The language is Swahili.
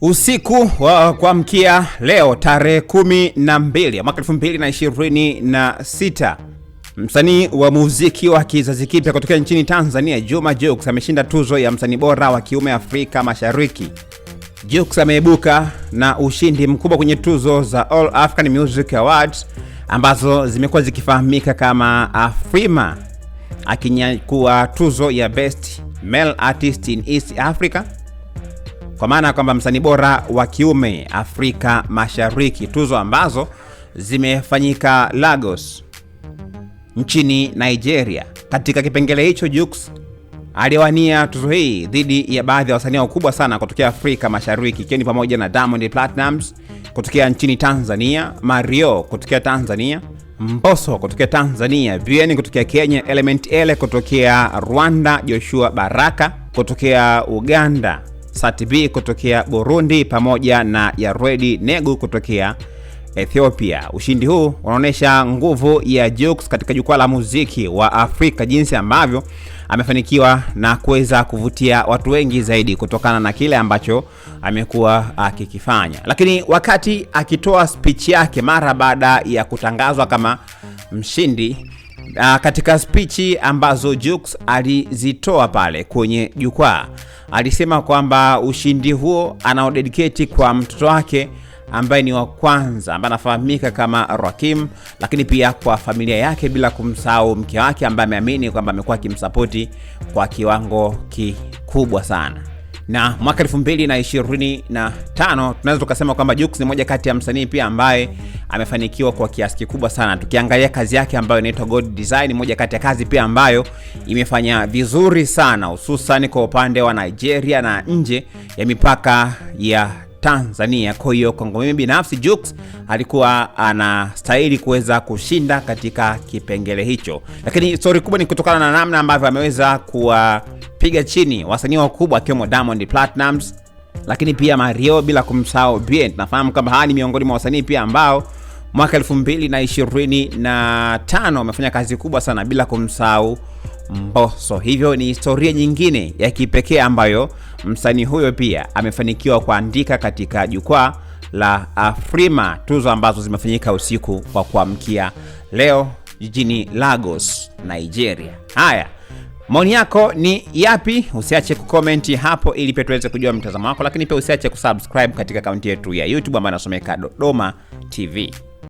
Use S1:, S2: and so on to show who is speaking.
S1: Usiku wa kuamkia leo tarehe 12 mwaka 2026, msanii wa muziki wa kizazi kipya kutoka nchini Tanzania, Juma Jux ameshinda tuzo ya msanii bora wa kiume Afrika Mashariki. Jux ameibuka na ushindi mkubwa kwenye tuzo za All African Music Awards ambazo zimekuwa zikifahamika kama Afrima, akinyakua tuzo ya Best Male Artist in East Africa, kwa maana kwamba msanii bora wa kiume Afrika Mashariki, tuzo ambazo zimefanyika Lagos nchini Nigeria. Katika kipengele hicho, Jux aliwania tuzo hii dhidi ya baadhi ya wasanii wakubwa sana kutokea Afrika Mashariki, ikiwa ni pamoja na Diamond Platnumz kutokea nchini Tanzania, Mario kutokea Tanzania, Mbosso kutokea Tanzania, Bien kutokea Kenya, Element Ele kutokea Rwanda, Joshua Baraka kutokea Uganda, Sat B kutokea Burundi, pamoja na Yared Negu kutokea Ethiopia. Ushindi huu unaonyesha nguvu ya Jux katika jukwaa la muziki wa Afrika, jinsi ambavyo amefanikiwa na kuweza kuvutia watu wengi zaidi kutokana na kile ambacho amekuwa akikifanya. Lakini wakati akitoa speech yake mara baada ya kutangazwa kama mshindi, katika speech ambazo Jux alizitoa pale kwenye jukwaa, alisema kwamba ushindi huo anaodedicate kwa mtoto wake ambaye ni wa kwanza, ambaye anafahamika kama Rakim, lakini pia kwa familia yake, bila kumsahau mke wake ambaye ameamini kwamba amekuwa akimsapoti kwa kiwango kikubwa sana. Na mwaka 2025 tunaweza tukasema kwamba Jux ni moja kati ya msanii pia ambaye amefanikiwa kwa kiasi kikubwa sana. Tukiangalia kazi yake ambayo inaitwa God Design, moja kati ya kazi pia ambayo imefanya vizuri sana, hususan kwa upande wa Nigeria na nje ya mipaka ya Tanzania. Kwa hiyo kwangu mimi binafsi, Jux alikuwa anastahili kuweza kushinda katika kipengele hicho. Lakini story kubwa ni kutokana na namna ambavyo ameweza kuwapiga chini wasanii wakubwa akiwemo Diamond Platnumz, lakini pia Mario, bila kumsahau Bien. Nafahamu kwamba hawa ni miongoni mwa wasanii pia ambao mwaka 2025 wamefanya kazi kubwa sana, bila kumsahau Mbosso. Hivyo ni historia nyingine ya kipekee ambayo msanii huyo pia amefanikiwa kuandika katika jukwaa la Afrima, tuzo ambazo zimefanyika usiku wa kuamkia leo jijini Lagos, Nigeria. Haya, maoni yako ni yapi? Usiache kucomment hapo ili pia tuweze kujua mtazamo wako, lakini pia usiache kusubscribe katika akaunti yetu ya YouTube ambayo inasomeka Dodoma TV.